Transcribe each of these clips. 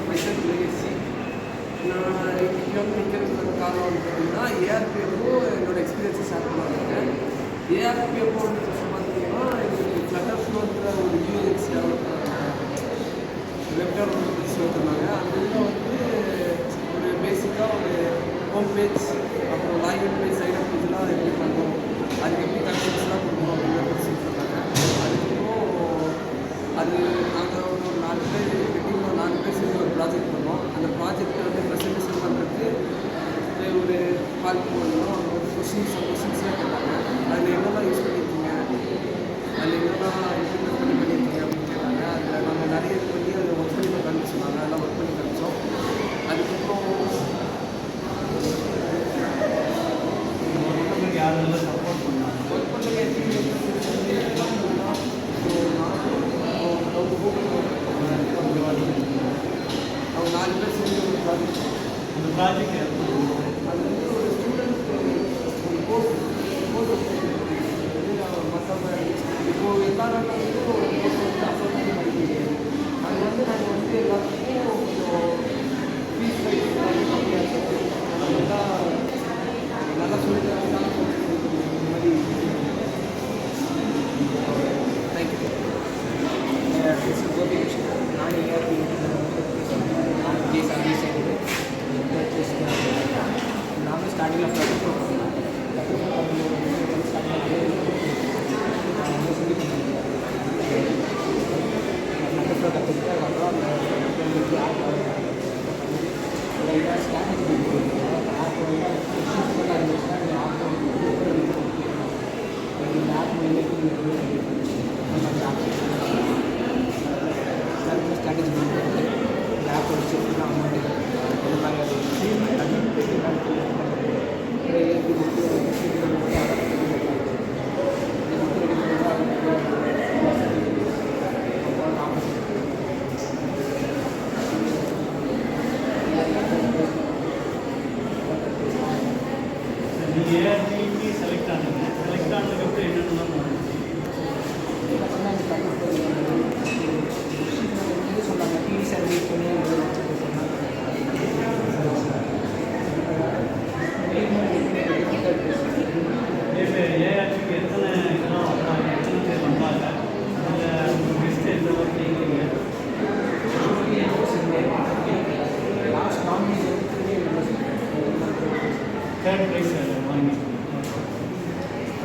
Myself legacy. நான் இங்கே வந்து நிற்கிறதுக்கு காரணம் வந்து பார்த்தீங்கன்னா ஏஆர்பிஎஃப்போ என்னோடய எக்ஸ்பீரியன்ஸை ஷேர் பண்ணாங்க. ஏஆர்பிஎஃப்போ வந்து பார்த்தீங்கன்னா எங்களுக்கு ஃப்ளட்டர் ஃப்ளோன்ற ஒரு யூஎக்ஸ் டெவலப் வெப் டெவலப்மெண்ட் பற்றி சொல்லியிருந்தாங்க. அந்த இதில் வந்து ஒரு பேசிக்காக ஒரு ஹோம் பேஜ், அப்புறம் லாகின் பேஜ், சைனப் பேஜ்லாம் எப்படி பண்ணணும், அதுக்கு எப்படி கன்செப்ட்ஸ்லாம் கொடுக்கணும் அப்படின்ற பற்றி சொல்லியிருந்தாங்க. அதுக்கப்புறம் அது நாங்கள் ஒரு 4 பேர் டீமில் 4 பேர் சேர்ந்து ஒரு ப்ராஜெக்ட் பண்ணோம். அந்த ப்ராஜெக்டை வந்து ப்ரெசன்டேஷன் பண்ணுறதுக்கு ஒரு கால் பண்ணணும். அவங்க வந்து கொஸ்டின்ஸ்லாம் கேட்டாங்க. அதில் என்னெல்லாம் யூஸ் பண்ணியிருக்கீங்க, அதில் என்னெல்லாம் இம்ப்ளிமெண்ட் பண்ணியிருக்கீங்க அப்படின்னு கேட்டாங்க. அதில் நாங்கள் நிறைய இது பண்ணி அதை ஒர்க் பண்ணி காமிச்சு சொன்னாங்க. அதெல்லாம் ஒர்க் பண்ணி காமிச்சோம். அதுக்கப்புறம் யாரெல்லாம் சப்போர்ட் பண்ணாங்க ஒர்க் பண்ணுற டீம் அவங்க 4 பேர் சேர்ந்து ஒரு ப்ராஜெக்ட். அந்த ப்ராஜெக்ட் அது வந்து ஒரு ஸ்டூடெண்ட் ஒரு கோர்ஸ் மற்றவங்க இப்போது எல்லாரும் வந்து ஒரு கோர்ஸ் வந்து அஃபோர்ட் பண்ணி படிக்கிறீங்க. அது வந்து நாங்கள் வந்து எல்லாத்துக்கும் கொஞ்சம் ஃபீஸ் ரைஸ் எல்லாமே கம்மியாக இருக்குது. நல்லா சொல்லி தரலாம் இந்த மாதிரி. தேங்க்யூ. நான் ஏஆர்பி சர்வீஸ் நானும் ஸ்டார்டிங்கில் கற்றுக்கிட்டு அதுக்கப்புறம் ஸ்ட்ராட்டஜி ஆப் வந்து இருந்துச்சுன்னா இந்த ஆப் இந்த ஆப் ஸ்ட்ராட்டஜி பண்ணிட்டு இந்த ஆப் வச்சு அமௌண்ட்டு இந்த நீங்கள் ஏஆர்பிக்கு செலக்ட் ஆனதுக்கப்புறம் என்னென்னலாம் சொன்னாங்க டிவி சர்வீஸ் பண்ணி ஏஆர்பிக்கு எத்தனை இதெல்லாம் வந்தாங்க, எத்தனை பேர் வந்தாங்க, அதில் பெஸ்ட்டு எந்த அளவுக்கு நீங்க லாஸ்ட் நாமினேஷன் தேர்ட் ப்ரைஸ் வாங்கி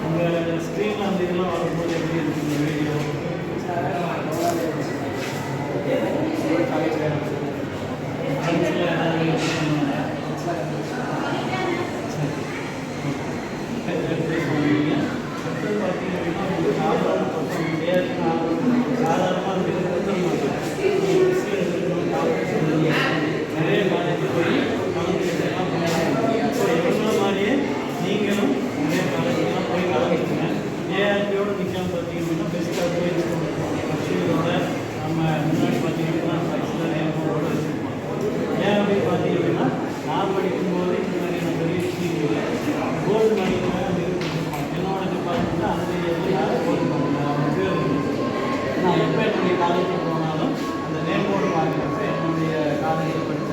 உங்கள் ஸ்க்ரீனில் அந்த இதெல்லாம் வரும்போது எப்படி இருக்குது வீடியோ ஃப்ரெண்ட்ஸில் ஏதாவது யூஸ் பண்ணுவாங்க. தேர்ட் ப்ரைஸ் வாங்குவீங்க. அடுத்தது பார்த்தீங்க அப்படின்னா உங்களுக்கு சாதாரண சாதாரணமாக நிறைய காலேஜ் போய் காலேஜெல்லாம் பண்ணுறாங்க. ஸோ எவ்வளோ மாதிரியே நீங்களும் நிறைய காலேஜெல்லாம் போய் கலந்துருங்க. ஏஆர்பியோட நிற்காம பார்த்தீங்கன்னா பெஸ்ட்டாக போய் கட்சிகளோட நம்ம முன்னாடி பார்த்தீங்கன்னா ஃபைஸில் நேமோட வச்சுருப்போம். ஏன் அப்படின்னு பார்த்தீங்கன்னா நான் படிக்கும்போது இந்த மாதிரியான பெரிய ஸ்கீம் இல்லை. கோல்டு மணிக்கெல்லாம் கொடுத்துருப்போம். என்னோட டிபார்ட்மெண்ட்டில் அதில் யாரும் கோல்டு பண்ணல. அவங்க பேர் நான் எப்போ என்னுடைய காலேஜுக்கு போனாலும் அந்த நேமோடு வாங்குறப்ப என்னுடைய காலேஜில் படித்த